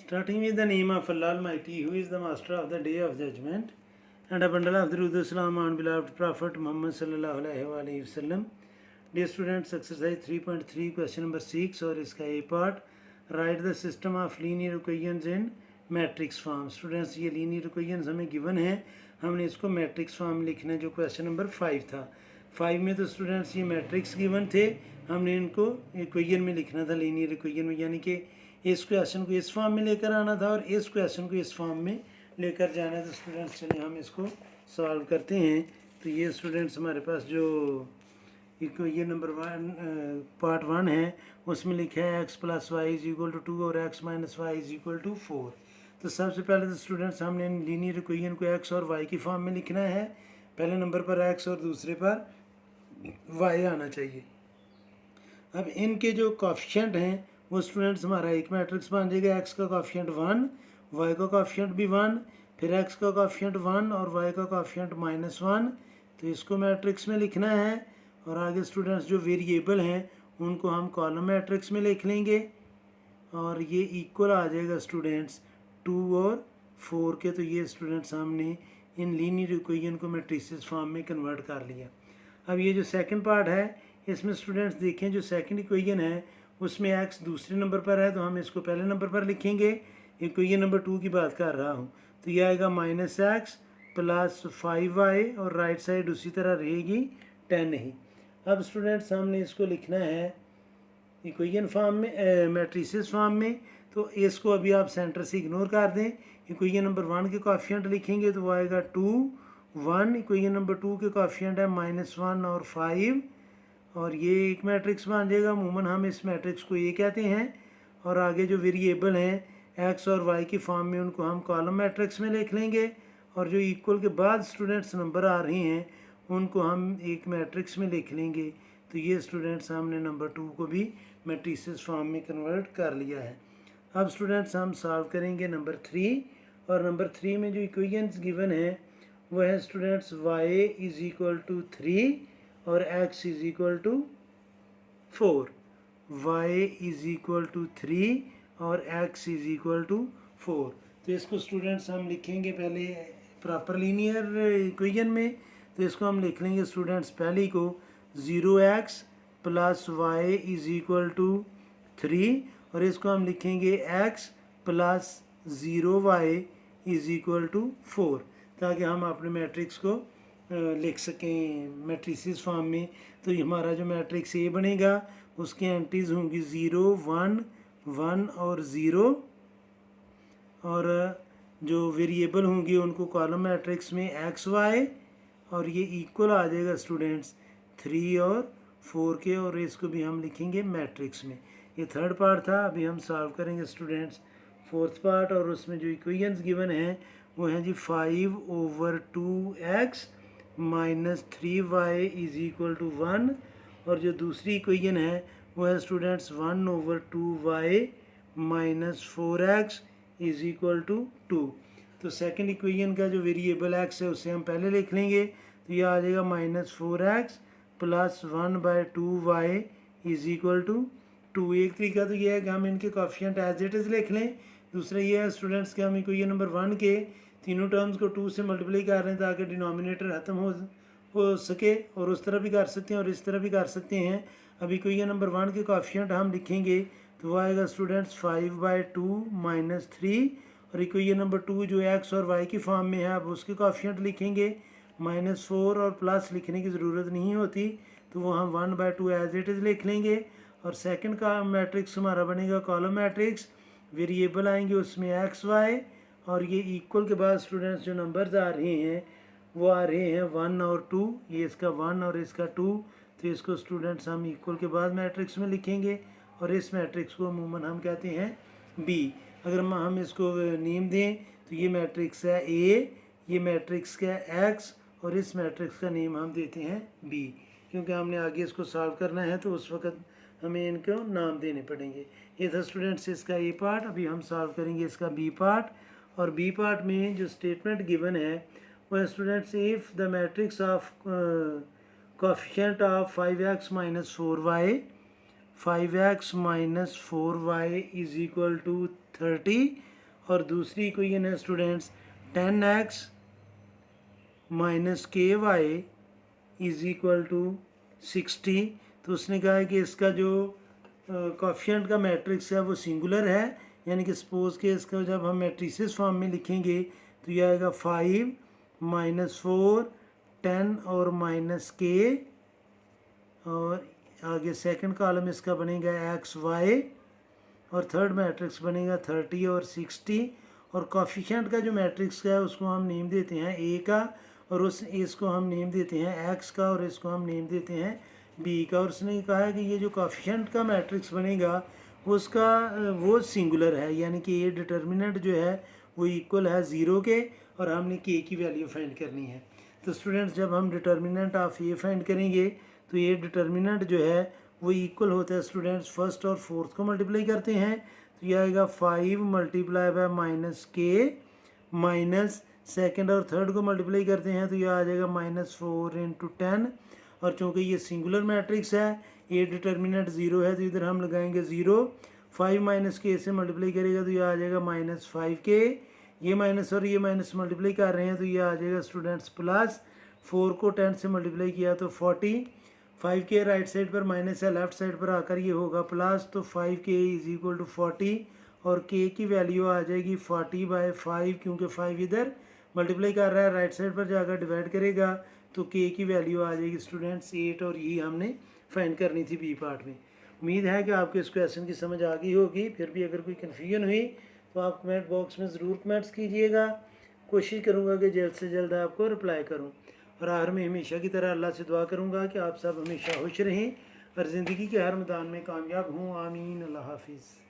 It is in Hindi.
Starting with the name of Allah Almighty, who is the master of the day of judgment, and a bundle of Durud Salam on beloved Prophet Muhammad sallallahu alaihi wasallam. Dear students, exercise 3.3 question number 6 और इसका A part, write the system of linear equations in matrix form. Students, ये लीनियर इक्वेशंस हमें गिवन है, हमने इसको मैट्रिक्स फॉर्म में लिखना है. जो क्वेश्चन नंबर 5 था, 5 में तो स्टूडेंट्स ये मैट्रिक्स गिवन थे, हमने इनको इक्वेशन में लिखना था लीनियर इक्वेशन में, यानी कि इस क्वेश्चन को इस फॉर्म में लेकर आना था और इस क्वेश्चन को इस फॉर्म में लेकर जाना है. तो स्टूडेंट्स चलिए हम इसको सॉल्व करते हैं. तो ये स्टूडेंट्स हमारे पास जो इक्वेशन नंबर 1 पार्ट 1 है उसमें लिखा है x + y = 2 और x - y = 4. तो सबसे पहले तो स्टूडेंट्स हमने लीनियर इक्वेशन को x और y की फॉर्म में लिखना है. पहले नंबर पर x और दूसरे पर y आना चाहिए. अब इनके जो कोएफिशिएंट हैं वो स्टूडेंट्स हमारा एक मैट्रिक्स बन जाएगा. x का कोएफिशिएंट 1, y का कोएफिशिएंट भी 1, फिर x का कोएफिशिएंट 1 और y का कोएफिशिएंट -1. तो इसको मैट्रिक्स में लिखना है. और आगे स्टूडेंट्स जो वेरिएबल हैं उनको हम कॉलम मैट्रिक्स में लिख लेंगे और ये इक्वल आ जाएगा स्टूडेंट्स 2 और 4 के. तो ये स्टूडेंट्स हमने इन लीनियर इक्वेशन को मैट्रिसेस फॉर्म में कन्वर्ट कर लिया. अब ये जो सेकंड पार्ट है इसमें स्टूडेंट्स देखें, जो सेकंड इक्वेशन है उसमें x दूसरे नंबर पर है तो हम इसको पहले नंबर पर लिखेंगे. इक्वेशन नंबर 2 की बात कर रहा हूँ. तो ये आएगा -x + 5y और राइट साइड उसी तरह रहेगी 10 ही. अब स्टूडेंट्स हमने इसको लिखना है इक्वेशन फॉर्म में, मैट्रिसेस फॉर्म में. तो इसको अभी आप सेंटर से इग्नोर कर दें. इक्वेशन नंबर 1 के कोएफिशिएंट लिखेंगे तो वो आएगा 2, 1. इक्वेशन नंबर 2 के कोएफिशिएंट है -1 और 5 और ये एक मैट्रिक्स बन जाएगा. अमूमन हम इस मैट्रिक्स को ये कहते हैं. और आगे जो वेरिएबल हैं x और y की फॉर्म में उनको हम कॉलम मैट्रिक्स में लिख लेंगे. और जो इक्वल के बाद स्टूडेंट्स नंबर आ रहे हैं उनको हम एक मैट्रिक्स में लिख लेंगे. तो ये स्टूडेंट्स हमने नंबर 2 को भी मैट्रिसेस फॉर्म में कन्वर्ट कर लिया है. अब स्टूडेंट्स हम सॉल्व करेंगे नंबर 3. और नंबर 3 में जो इक्वेशंस गिवन है वो है स्टूडेंट्स y = 3 और x = 4. y = 3 और x = 4. तो इसको स्टूडेंट्स हम लिखेंगे पहले प्रॉपर लीनियर इक्वेशन में. तो इसको हम लिख लेंगे स्टूडेंट्स पहले को 0x + y = 3 और इसको हम लिखेंगे x + 0y = 4 ताकि हम अपने मैट्रिक्स को लिख सकें मैट्रिसेस फॉर्म में. तो हमारा जो मैट्रिक्स ए बनेगा उसके एंट्रीज होंगी 0, 1, 1 और 0. और जो वेरिएबल होंगे उनको कॉलम मैट्रिक्स में x, y और ये इक्वल आ जाएगा स्टूडेंट्स 3 और 4 के. और इसको भी हम लिखेंगे मैट्रिक्स में. ये थर्ड पार्ट था. अभी हम सॉल्व करेंगे स्टूडेंट्स फोर्थ पार्ट. और उसमें जो इक्वेशंस गिवन हैं वो हैं जी 5/2x - 3y = 1. और जो दूसरी इक्वेशन है वो है स्टूडेंट्स 1/2y - 4x = 2. तो सेकंड इक्वेशन का जो वेरिएबल x है उसे हम पहले लिख लेंगे. तो ये आ जाएगा -4x + 1/2y = 2. एक तरीका तो ये है कि हम इनके कोएफिशिएंट एज इट इज़ लिख लें. दूसरा ये है स्टूडेंट्स कि हम इक्वेशन नंबर 1 के तीनों टर्म्स को 2 से मल्टीप्लाई कर रहे हैं ताकि डिनोमिनेटर ख़त्म हो सके. और उस तरह भी कर सकते हैं और इस तरह भी कर सकते हैं. अब इक्वेशन नंबर 1 के कोएफिशिएंट हम लिखेंगे तो वो आएगा स्टूडेंट्स 5/2 - 3. और इक्वेशन नंबर 2 जो x और y की फॉर्म में है अब उसके कोएफिशिएंट लिखेंगे -4 और प्लस लिखने की ज़रूरत नहीं होती. तो वो हम 1/2 एज इट इज़ लिख लेंगे. और सेकंड का मैट्रिक्स हमारा बनेगा कॉलम मैट्रिक्स. वेरिएबल आएंगे उसमें x, y और ये इक्वल के बाद स्टूडेंट्स जो नंबर्स आ रहे हैं वो आ रहे हैं 1 और 2. ये इसका 1 और इसका 2. तो इसको स्टूडेंट्स हम इक्वल के बाद मैट्रिक्स में लिखेंगे. और इस मैट्रिक्स को अमूमन हम कहते हैं B. अगर हम इसको नेम दें तो ये मैट्रिक्स है A, ये मैट्रिक्स का X और इस मैट्रिक्स का नेम हम देते हैं B. क्योंकि हमने आगे इसको सॉल्व करना है तो उस वक्त हमें इनको नाम देने पड़ेंगे. ये था स्टूडेंट्स इसका ए पार्ट. अभी हम सॉल्व करेंगे इसका बी पार्ट. और बी पार्ट में जो स्टेटमेंट गिवन है वो है students if the matrix of coefficient of 5x - 4y 5x - 4y = 30 और दूसरी इक्वेशन है स्टूडेंट्स 10x माइनस के वाई इज इक्वल टू 60। तो उसने कहा है कि इसका जो कोफिशिएंट का मैट्रिक्स है वो सिंगुलर है, यानी कि सपोज के इसका जब हम मैट्रिसेस फॉर्म में लिखेंगे तो ये आएगा 5 माइनस 4 10 और माइनस के, और आगे सेकंड कॉलम इसका बनेगा एक्स वाई, और थर्ड मैट्रिक्स बनेगा 30 और 60। और कोफिशिएंट का जो मैट्रिक्स है उसको हम नेम देते हैं ए का, और इसको हम नेम देते हैं एक्स का, और इसको हम नेम देते हैं बी का। और उसने कहा है कि ये जो कोफिशिएंट का मैट्रिक्स बनेगा उसका वो सिंगुलर है, यानी कि ये डिटर्मिनेंट जो है वो इक्वल है 0 के, और हमने के की वैल्यू फाइंड करनी है। तो स्टूडेंट्स जब हम डिटर्मिनेंट ऑफ ए फाइंड करेंगे तो ये डिटर्मिनेंट जो है वो इक्वल होता है स्टूडेंट्स फर्स्ट और फोर्थ को मल्टीप्लाई करते हैं तो ये आएगा 5 मल्टीप्लाई बाय माइनस के, माइनस सेकेंड और थर्ड को मल्टीप्लाई करते हैं तो ये आ जाएगा -4 इंटू 10। और चूँकि ये सिंगुलर मैट्रिक्स है, ये डिटर्मिनेंट 0 है, तो इधर हम लगाएंगे 0। 5 माइनस के से मल्टीप्लाई करेगा तो ये आ जाएगा -5 के, ये माइनस और ये माइनस मल्टीप्लाई कर रहे हैं तो ये आ जाएगा स्टूडेंट्स प्लस 4 को 10 से मल्टीप्लाई किया तो 40। 5 के राइट साइड पर माइनस है, लेफ्ट साइड पर आकर ये होगा प्लस, तो 5 के इज इक्वल टू 40, और के की वैल्यू आ जाएगी 40/5, क्योंकि 5 इधर मल्टीप्लाई कर रहा है, राइट साइड पर जाकर डिवाइड करेगा तो के की वैल्यू आ जाएगी स्टूडेंट्स 8, और ये हमने फाइंड करनी थी बी पार्ट में। उम्मीद है कि आपको इस क्वेश्चन की समझ आ गई होगी। फिर भी अगर कोई कन्फ्यूजन हुई तो आप कमेंट बॉक्स में ज़रूर कमेंट्स कीजिएगा, कोशिश करूँगा कि जल्द से जल्द आपको रिप्लाई करूँ। और आखिर में हमेशा की तरह अल्लाह से दुआ करूँगा कि आप सब हमेशा खुश रहें और ज़िंदगी के हर मैदान में कामयाब हों। आमीन। अल्लाह हाफिज़।